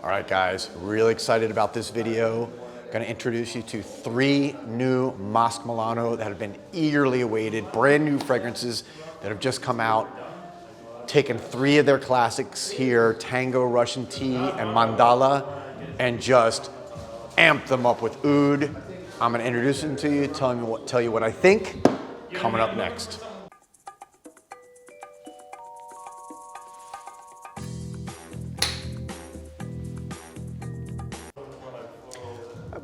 All right, guys, really excited about this video. Going to introduce you to 3 new Masque Milano that have been eagerly awaited, brand new fragrances that have just come out. Taken 3 of their classics here, Tango, Russian Tea, and Mandala, and just amped them up with oud. I'm going to introduce them to you, tell you what I think. Coming up next.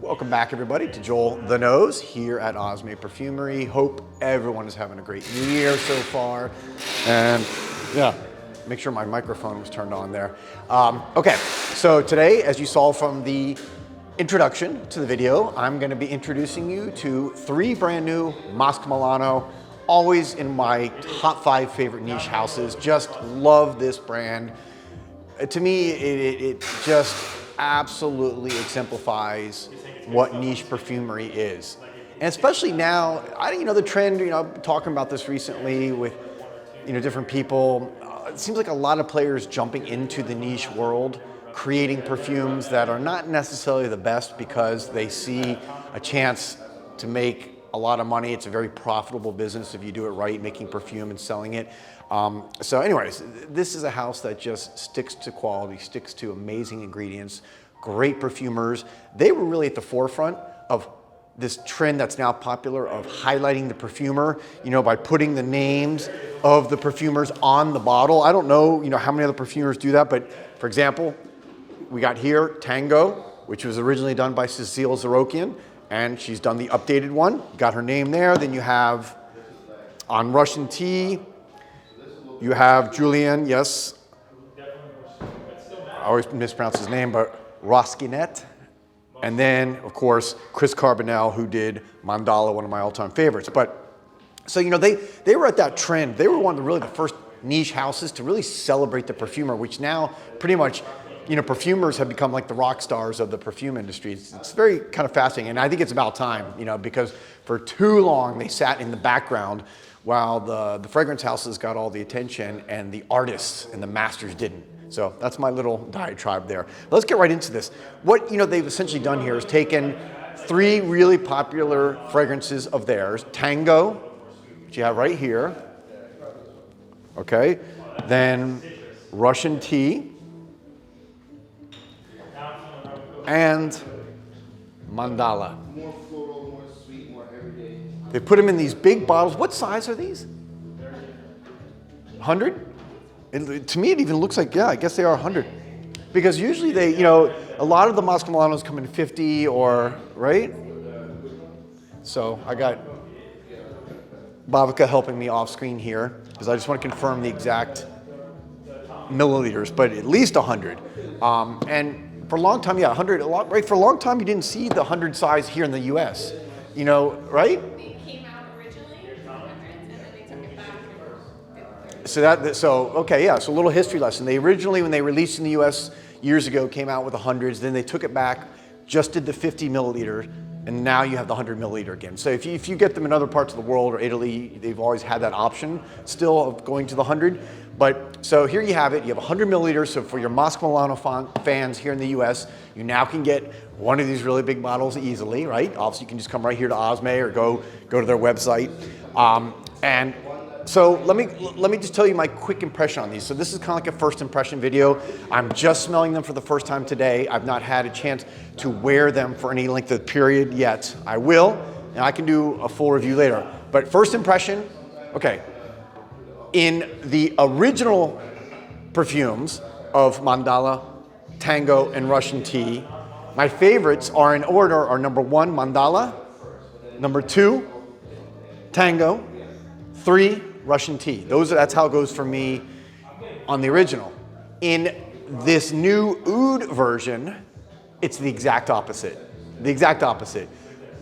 Welcome back, everybody, to JoelTheNose here at Osme Perfumery. Hope everyone is having a great new year so far. And yeah, make sure my microphone was turned on there. Okay, so today, as you saw from the introduction to the video, I'm going to be introducing you to 3 brand new Masque Milano, always in my top 5 favorite niche houses. Just love this brand. To me, it just absolutely exemplifies what niche perfumery is. And especially now, the trend, talking about this recently with, different people, it seems like a lot of players jumping into the niche world, creating perfumes that are not necessarily the best because they see a chance to make a lot of money. It's a very profitable business if you do it right, making perfume and selling it. So anyways, this is a house that just sticks to quality, sticks to amazing ingredients, great perfumers. They were really at the forefront of this trend that's now popular of highlighting the perfumer, by putting the names of the perfumers on the bottle. I don't know, how many other perfumers do that, but for example, we got here Tango, which was originally done by Cecile Zarokian, and she's done the updated one, got her name there. Then you have on Russian Tea, you have Julian, yes, I always mispronounce his name, but Roskinet. And then, of course, Chris Carbonell, who did Mandala, one of my all-time favorites. But, so, they were at that trend. They were one of the first niche houses to really celebrate the perfumer, which now pretty much, perfumers have become like the rock stars of the perfume industry. It's very kind of fascinating. And I think it's about time, because for too long they sat in the background while the fragrance houses got all the attention and the artists and the masters didn't. So that's my little diatribe there. Let's get right into this. What they've essentially done here is taken 3 really popular fragrances of theirs. Tango, which you have right here. Okay. Then Russian Tea. And Mandala. More floral, more sweet, more everyday. They put them in these big bottles. What size are these? 100? To me, it even looks like, yeah, I guess they are 100. Because usually they, a lot of the Masque Milanos come in 50 or, right? So I got Bhavika helping me off screen here because I just want to confirm the exact milliliters, but at least 100. And for a long time, yeah, 100, a lot, right? For a long time, you didn't see the 100 size here in the US, right? So okay, yeah, so a little history lesson. They originally, when they released in the US years ago, came out with the 100s, then they took it back, just did the 50 milliliter, and now you have the 100 milliliter again. So if you get them in other parts of the world or Italy, they've always had that option still of going to the 100. But so here you have it, you have 100 milliliters, so for your Masque Milano fans here in the US, you now can get one of these really big bottles easily, right? Obviously you can just come right here to Osme or go to their website. And so let me just tell you my quick impression on these. So this is kind of like a first impression video. I'm just smelling them for the first time today. I've not had a chance to wear them for any length of period yet. I will, and I can do a full review later. But first impression, okay. In the original perfumes of Mandala, Tango, and Russian Tea, my favorites are in order are number 1, Mandala, number 2, Tango, 3, Russian Tea. That's how it goes for me on the original. In this new oud version, it's the exact opposite. The exact opposite.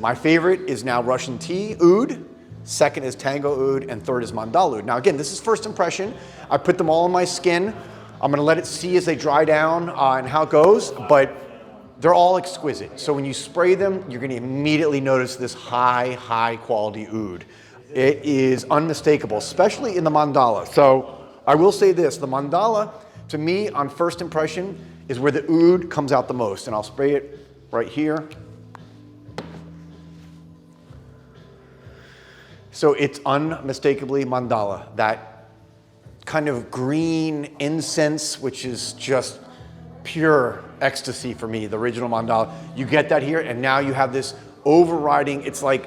My favorite is now Russian Tea oud, second is Tango oud, and third is Mandala oud. Now again, this is first impression. I put them all on my skin. I'm gonna let it see as they dry down and how it goes, but they're all exquisite. So when you spray them, you're gonna immediately notice this high quality oud. It is unmistakable, especially in the Mandala. So I will say this, the Mandala, to me, on first impression, is where the oud comes out the most. And I'll spray it right here. So it's unmistakably Mandala, that kind of green incense, which is just pure ecstasy for me, the original Mandala. You get that here, and now you have this overriding, it's like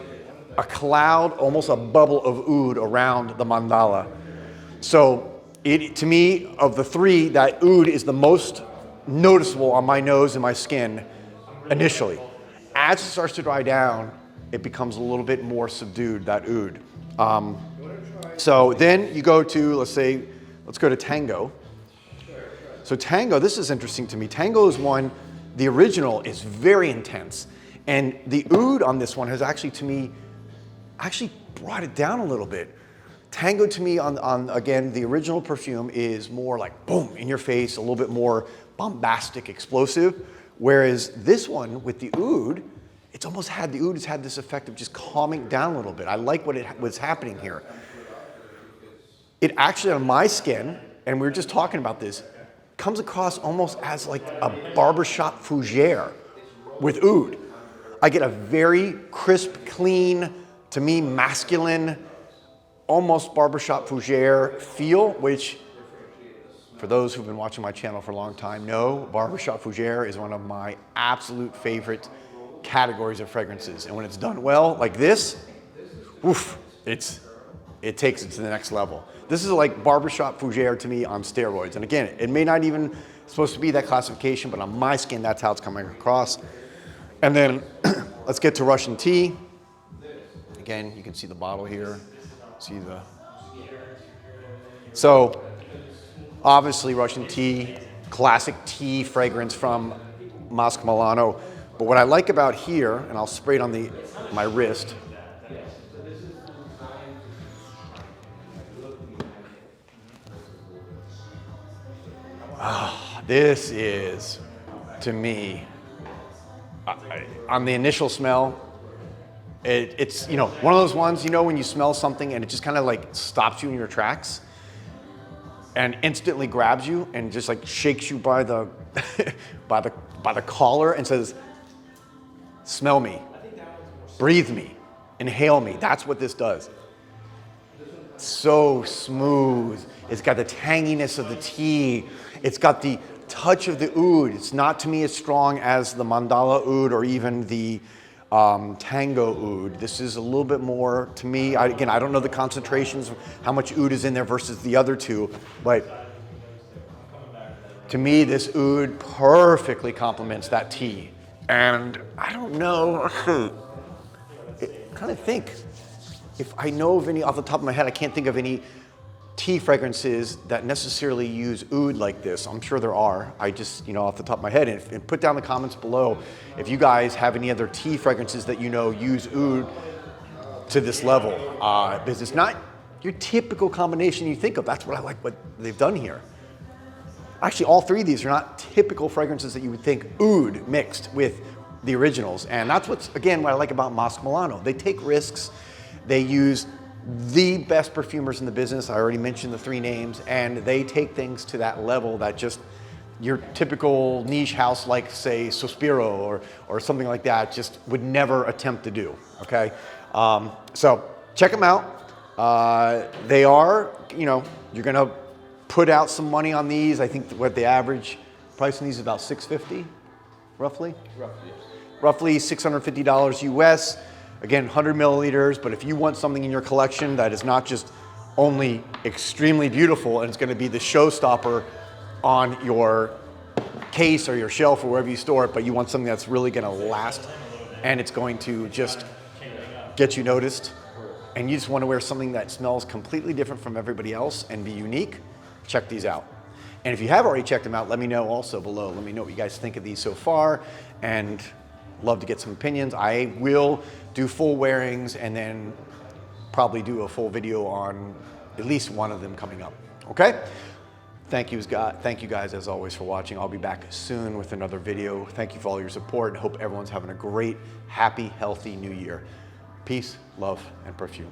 a cloud, almost a bubble of oud around the Mandala. So to me, of the three, that oud is the most noticeable on my nose and my skin initially. As it starts to dry down, it becomes a little bit more subdued, that oud. So then you go to, let's go to Tango. So Tango, this is interesting to me. Tango is one, the original is very intense. And the oud on this one has actually, to me, actually brought it down a little bit. Tango to me on again, the original perfume is more like boom, in your face, a little bit more bombastic, explosive. Whereas this one with the oud, it's almost had, the oud has had this effect of just calming down a little bit. I like what was happening here. It actually on my skin, and we were just talking about this, comes across almost as like a barbershop fougere with oud. I get a very crisp, clean, to me, masculine, almost barbershop fougere feel, which for those who've been watching my channel for a long time know, barbershop fougere is one of my absolute favorite categories of fragrances. And when it's done well, like this, oof, it takes it to the next level. This is like barbershop fougere to me on steroids. And again, it may not even supposed to be that classification, but on my skin, that's how it's coming across. And then let's get to Russian tea. Again, you can see the bottle here. So obviously Russian tea, classic tea fragrance from Masque Milano. But what I like about here, and I'll spray it on my wrist. This is, to me, on the initial smell, it's, you know, one of those ones, you know, when you smell something and it just kind of like stops you in your tracks and instantly grabs you and just like shakes you by the, by the collar and says, smell me, breathe me, inhale me. That's what this does. So smooth. It's got the tanginess of the tea. It's got the touch of the oud. It's not, to me, as strong as the Mandala oud or even the Tango oud. This is a little bit more, to me, again, I don't know the concentrations, how much oud is in there versus the other two, but to me, this oud perfectly complements that tea. And I don't know, I'm trying to think. If I know of any, off the top of my head, I can't think of any tea fragrances that necessarily use oud like this. I'm sure there are. I just, you know, off the top of my head, and put down the comments below if you guys have any other tea fragrances that you know use oud to this level. Because it's not your typical combination you think of. That's what I like what they've done here. Actually, all three of these are not typical fragrances that you would think oud mixed with the originals. And that's what's, again, what I like about Masque Milano. They take risks. They use the best perfumers in the business. I already mentioned the three names, and they take things to that level that just your typical niche house like, say, Sospiro or something like that just would never attempt to do, okay? So check them out. They are, you know, you're gonna put out some money on these. I think what the average price on these is about $650, roughly? Roughly $650 US. Again, 100 milliliters, but if you want something in your collection that is not just only extremely beautiful and it's gonna be the showstopper on your case or your shelf or wherever you store it, but you want something that's really gonna last and it's going to just get you noticed, and you just wanna wear something that smells completely different from everybody else and be unique, check these out. And if you have already checked them out, let me know also below. Let me know what you guys think of these so far, and love to get some opinions. I will do full wearings and then probably do a full video on at least one of them coming up, okay? Thank you guys as always for watching. I'll be back soon with another video. Thank you for all your support, and hope everyone's having a great, happy, healthy new year. Peace, love, and perfume.